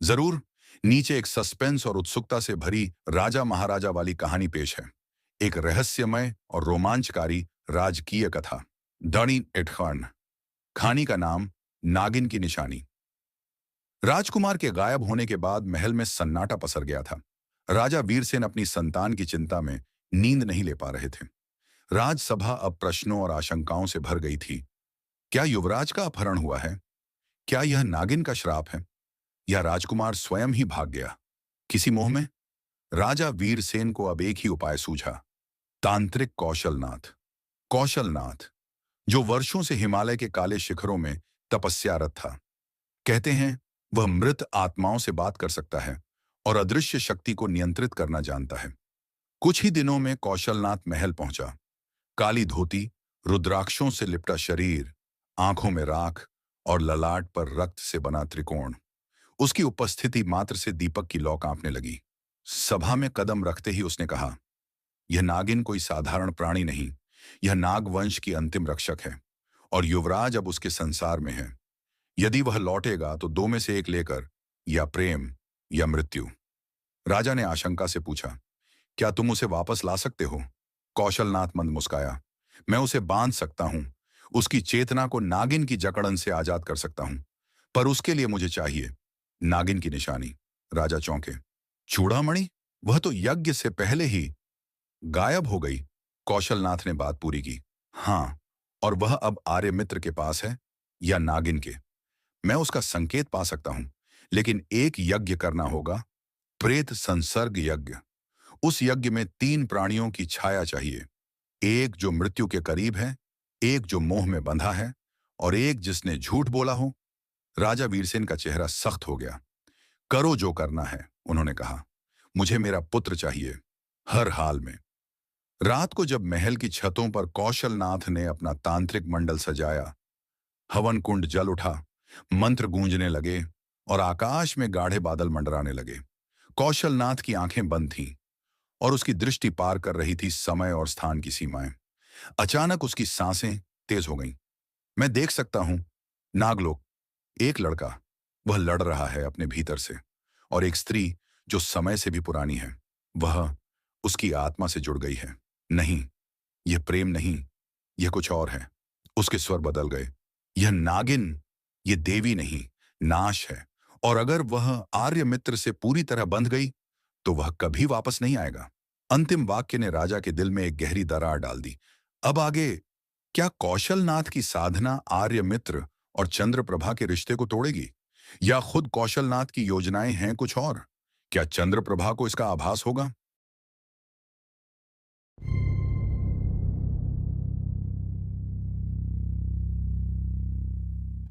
जरूर। नीचे एक सस्पेंस और उत्सुकता से भरी राजा महाराजा वाली कहानी पेश है। एक रहस्यमय और रोमांचकारी राजकीय कथा। डणी एटखर्न। कहानी का नाम नागिन की निशानी। राजकुमार के गायब होने के बाद महल में सन्नाटा पसर गया था। राजा वीरसेन अपनी संतान की चिंता में नींद नहीं ले पा रहे थे। राजसभा अब प्रश्नों और आशंकाओं से भर गई थी। क्या युवराज का अपहरण हुआ है? क्या यह नागिन का श्राप है? या राजकुमार स्वयं ही भाग गया किसी मोह में? राजा वीरसेन को अब एक ही उपाय सूझा। तांत्रिक कौशलनाथ। कौशलनाथ, जो वर्षों से हिमालय के काले शिखरों में तपस्यारत था। कहते हैं वह मृत आत्माओं से बात कर सकता है और अदृश्य शक्ति को नियंत्रित करना जानता है। कुछ ही दिनों में कौशलनाथ महल पहुंचा। काली धोती, रुद्राक्षों से लिपटा शरीर, आंखों में राख और ललाट पर रक्त से बना त्रिकोण। उसकी उपस्थिति मात्र से दीपक की लौ कांपने लगी। सभा में कदम रखते ही उसने कहा, यह नागिन कोई साधारण प्राणी नहीं, यह नागवंश की अंतिम रक्षक है और युवराज अब उसके संसार में है। यदि वह लौटेगा तो दो में से एक लेकर, या प्रेम या मृत्यु। राजा ने आशंका से पूछा, क्या तुम उसे वापस ला सकते हो? कौशलनाथ मंद मुस्काया, मैं उसे बांध सकता हूं, उसकी चेतना को नागिन की जकड़न से आजाद कर सकता हूं, पर उसके लिए मुझे चाहिए नागिन की निशानी। राजा चौंके। चूड़ामणि? वह तो यज्ञ से पहले ही गायब हो गई। कौशलनाथ ने बात पूरी की। हाँ, और वह अब आर्यमित्र के पास है या नागिन के। मैं उसका संकेत पा सकता हूं, लेकिन एक यज्ञ करना होगा, प्रेत संसर्ग यज्ञ। उस यज्ञ में 3 प्राणियों की छाया चाहिए। एक जो मृत्यु के करीब है, एक जो मोह में बंधा है और एक जिसने झूठ बोला हो। राजा वीरसेन का चेहरा सख्त हो गया। करो जो करना है, उन्होंने कहा। मुझे मेरा पुत्र चाहिए, हर हाल में। रात को जब महल की छतों पर कौशलनाथ ने अपना तांत्रिक मंडल सजाया, हवन कुंड जल उठा, मंत्र गूंजने लगे और आकाश में गाढ़े बादल मंडराने लगे। कौशलनाथ की आंखें बंद थीं और उसकी दृष्टि पार कर रही थी समय और स्थान की सीमाएं। अचानक उसकी सांसें तेज हो गईं। मैं देख सकता हूं, नागलोक। एक लड़का, वह लड़ रहा है अपने भीतर से, और एक स्त्री जो समय से भी पुरानी है, वह उसकी आत्मा से जुड़ गई है। नहीं, यह प्रेम नहीं, यह कुछ और है। उसके स्वर बदल गए। यह नागिन, यह देवी नहीं, नाश है। और अगर वह आर्य मित्र से पूरी तरह बंध गई तो वह कभी वापस नहीं आएगा। अंतिम वाक्य ने राजा के दिल में एक गहरी दरार डाल दी। अब आगे क्या कौशलनाथ की साधना आर्य मित्र और चंद्रप्रभा के रिश्ते को तोड़ेगी, या खुद कौशलनाथ की योजनाएं हैं कुछ और? क्या चंद्रप्रभा को इसका आभास होगा?